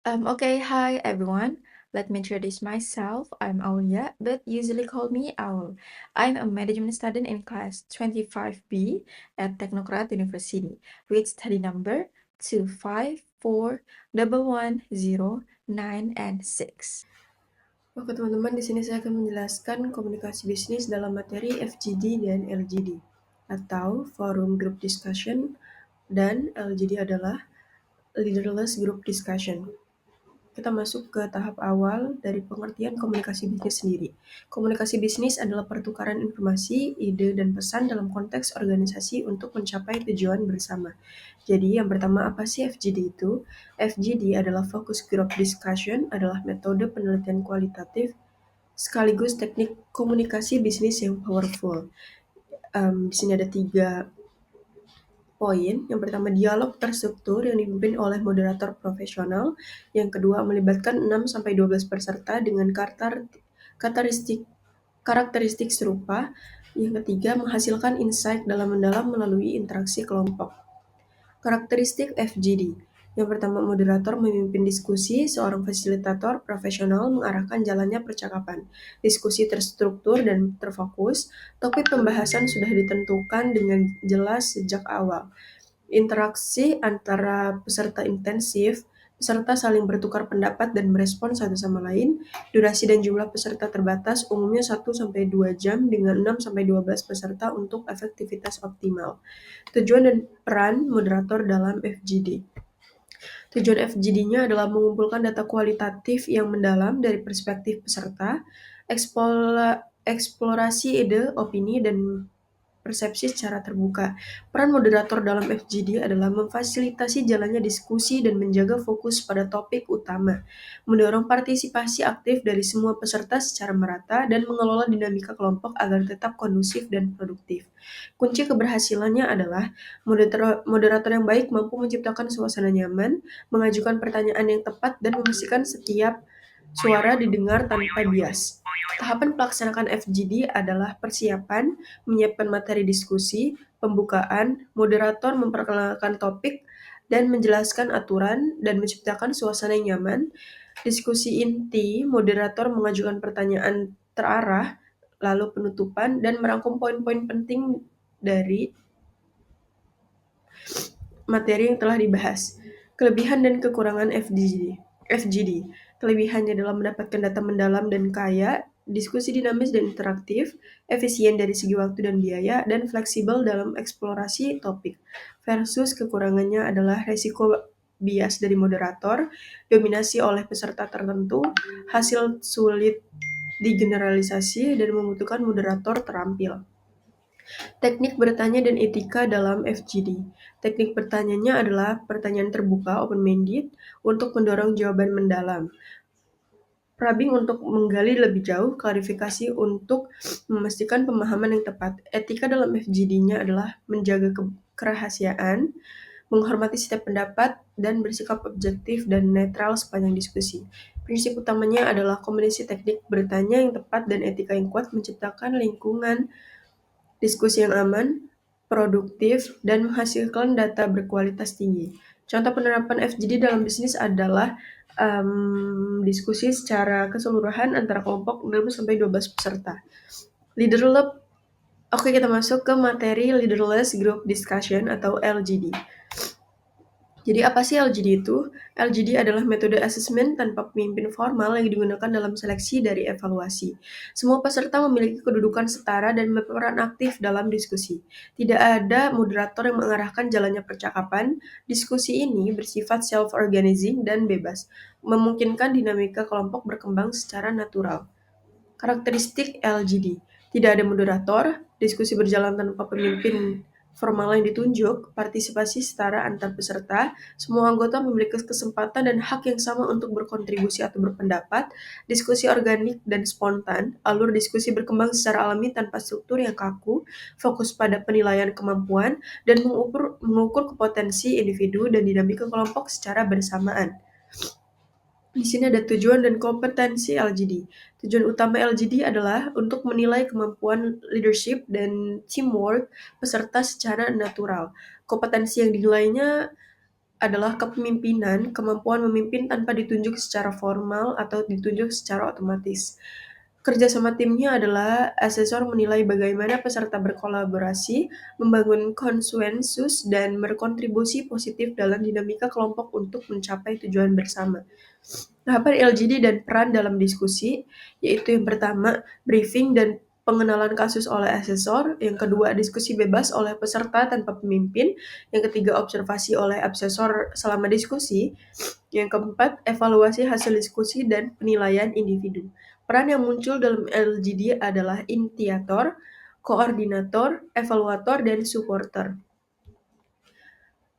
Okay, hi everyone. Let me introduce myself. I'm Aulia, but usually call me Aul. I'm a management student in class 25B at Technocrat University with study number 2541109 and 6. Oke teman-teman, di sini saya akan menjelaskan komunikasi bisnis dalam materi FGD dan LGD atau Forum Group Discussion, dan LGD adalah Leaderless Group Discussion. Kita masuk ke tahap awal dari pengertian komunikasi bisnis sendiri. Komunikasi bisnis adalah pertukaran informasi, ide, dan pesan dalam konteks organisasi untuk mencapai tujuan bersama. Jadi yang pertama, apa sih FGD itu? FGD adalah Focus Group Discussion, adalah metode penelitian kualitatif sekaligus teknik komunikasi bisnis yang powerful. Di sini ada 3 poin. Yang pertama, dialog terstruktur yang dipimpin oleh moderator profesional. Yang kedua, melibatkan 6-12 peserta dengan karakteristik serupa. Yang ketiga, menghasilkan insight dalam mendalam melalui interaksi kelompok. Karakteristik FGD. Yang pertama, moderator memimpin diskusi, seorang fasilitator profesional mengarahkan jalannya percakapan. Diskusi terstruktur dan terfokus, topik pembahasan sudah ditentukan dengan jelas sejak awal. Interaksi antara peserta intensif, peserta saling bertukar pendapat dan merespon satu sama lain. Durasi dan jumlah peserta terbatas, umumnya 1-2 jam dengan 6-12 peserta untuk efektivitas optimal. Tujuan dan peran moderator dalam FGD. Tujuan FGD-nya adalah mengumpulkan data kualitatif yang mendalam dari perspektif peserta, eksplorasi ide, opini, dan persepsi secara terbuka. Peran moderator dalam FGD adalah memfasilitasi jalannya diskusi dan menjaga fokus pada topik utama, mendorong partisipasi aktif dari semua peserta secara merata, dan mengelola dinamika kelompok agar tetap kondusif dan produktif. Kunci keberhasilannya adalah moderator yang baik mampu menciptakan suasana nyaman, mengajukan pertanyaan yang tepat, dan memastikan setiap suara didengar tanpa bias. Tahapan pelaksanaan FGD adalah persiapan, menyiapkan materi diskusi, pembukaan, moderator memperkenalkan topik dan menjelaskan aturan dan menciptakan suasana yang nyaman. Diskusi inti, moderator mengajukan pertanyaan terarah, lalu penutupan, dan merangkum poin-poin penting dari materi yang telah dibahas. Kelebihan dan kekurangan FGD. Kelebihannya adalah mendapatkan data mendalam dan kaya, diskusi dinamis dan interaktif, efisien dari segi waktu dan biaya, dan fleksibel dalam eksplorasi topik. Versus kekurangannya adalah resiko bias dari moderator, dominasi oleh peserta tertentu, hasil sulit digeneralisasi, dan membutuhkan moderator terampil. Teknik bertanya dan etika dalam FGD. Teknik bertanyanya adalah pertanyaan terbuka (open-minded) untuk mendorong jawaban mendalam. Probing untuk menggali lebih jauh, klarifikasi untuk memastikan pemahaman yang tepat. Etika dalam FGD-nya adalah menjaga kerahasiaan, menghormati setiap pendapat, dan bersikap objektif dan netral sepanjang diskusi. Prinsip utamanya adalah kombinasi teknik bertanya yang tepat dan etika yang kuat menciptakan lingkungan diskusi yang aman, produktif, dan menghasilkan data berkualitas tinggi. Contoh penerapan FGD dalam bisnis adalah diskusi secara keseluruhan antara kelompok 6-12 peserta. Leaderless. Oke, kita masuk ke materi Leaderless Group Discussion atau LGD. Jadi apa sih LGD itu? LGD adalah metode asesmen tanpa pemimpin formal yang digunakan dalam seleksi dari evaluasi. Semua peserta memiliki kedudukan setara dan berperan aktif dalam diskusi. Tidak ada moderator yang mengarahkan jalannya percakapan. Diskusi ini bersifat self-organizing dan bebas, memungkinkan dinamika kelompok berkembang secara natural. Karakteristik LGD. Tidak ada moderator, diskusi berjalan tanpa pemimpin formal yang ditunjuk, partisipasi setara antar peserta, semua anggota memiliki kesempatan dan hak yang sama untuk berkontribusi atau berpendapat, diskusi organik dan spontan, alur diskusi berkembang secara alami tanpa struktur yang kaku, fokus pada penilaian kemampuan, dan mengukur potensi individu dan dinamika kelompok secara bersamaan. Di sini ada tujuan dan kompetensi LGD. Tujuan utama LGD adalah untuk menilai kemampuan leadership dan teamwork peserta secara natural. Kompetensi yang dinilainya adalah kepemimpinan, kemampuan memimpin tanpa ditunjuk secara formal atau ditunjuk secara otomatis. Kerjasama timnya adalah asesor menilai bagaimana peserta berkolaborasi, membangun konsensus, dan berkontribusi positif dalam dinamika kelompok untuk mencapai tujuan bersama. Tahapan LGD dan peran dalam diskusi, yaitu yang pertama, briefing dan pengenalan kasus oleh asesor, yang kedua, diskusi bebas oleh peserta tanpa pemimpin, yang ketiga, observasi oleh asesor selama diskusi, yang keempat, evaluasi hasil diskusi dan penilaian individu. Peran yang muncul dalam LGD adalah initiator, koordinator, evaluator, dan supporter.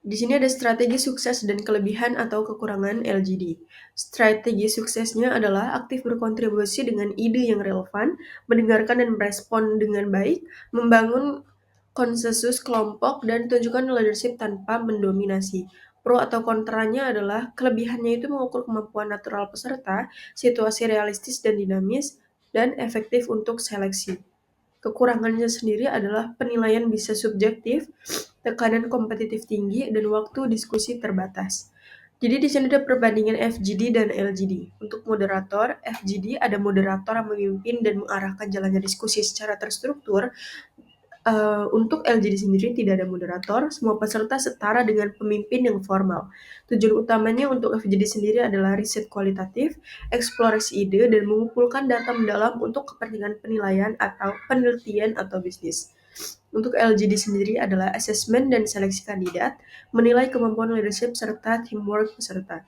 Di sini ada strategi sukses dan kelebihan atau kekurangan LGD. Strategi suksesnya adalah aktif berkontribusi dengan ide yang relevan, mendengarkan dan merespon dengan baik, membangun konsensus kelompok, dan tunjukkan leadership tanpa mendominasi. Pro atau kontranya adalah kelebihannya itu mengukur kemampuan natural peserta, situasi realistis dan dinamis, dan efektif untuk seleksi. Kekurangannya sendiri adalah penilaian bisa subjektif, tekanan kompetitif tinggi, dan waktu diskusi terbatas. Jadi di sini ada perbandingan FGD dan LGD. Untuk moderator, FGD ada moderator yang memimpin dan mengarahkan jalannya diskusi secara terstruktur. Untuk LGD sendiri tidak ada moderator, semua peserta setara dengan pemimpin yang formal. Tujuan utamanya untuk FGD sendiri adalah riset kualitatif, eksplorasi ide, dan mengumpulkan data mendalam untuk kepentingan penilaian atau penelitian atau bisnis. Untuk LGD sendiri adalah asesmen dan seleksi kandidat, menilai kemampuan leadership serta teamwork peserta.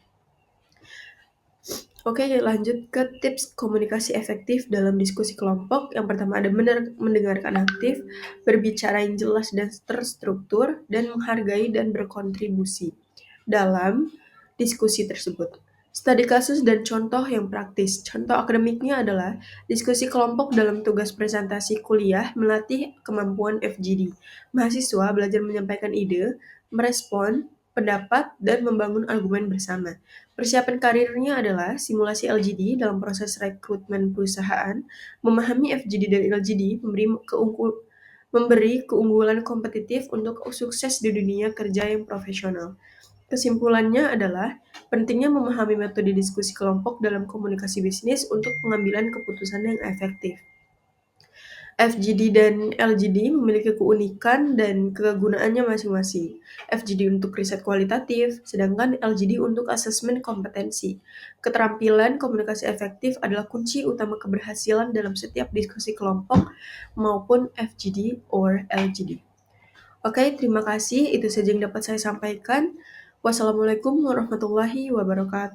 Oke, lanjut ke tips komunikasi efektif dalam diskusi kelompok. Yang pertama ada mendengarkan aktif, berbicara yang jelas dan terstruktur, dan menghargai dan berkontribusi dalam diskusi tersebut. Studi kasus dan contoh yang praktis. Contoh akademiknya adalah diskusi kelompok dalam tugas presentasi kuliah melatih kemampuan FGD. Mahasiswa belajar menyampaikan ide, merespon pendapat, dan membangun argumen bersama. Persiapan karirnya adalah simulasi LGD dalam proses rekrutmen perusahaan, memahami FGD dan LGD, memberi keunggulan kompetitif untuk sukses di dunia kerja yang profesional. Kesimpulannya adalah pentingnya memahami metode diskusi kelompok dalam komunikasi bisnis untuk pengambilan keputusan yang efektif. FGD dan LGD memiliki keunikan dan kegunaannya masing-masing. FGD untuk riset kualitatif, sedangkan LGD untuk asesmen kompetensi. Keterampilan komunikasi efektif adalah kunci utama keberhasilan dalam setiap diskusi kelompok maupun FGD or LGD. Oke, terima kasih. Itu saja yang dapat saya sampaikan. Wassalamualaikum warahmatullahi wabarakatuh.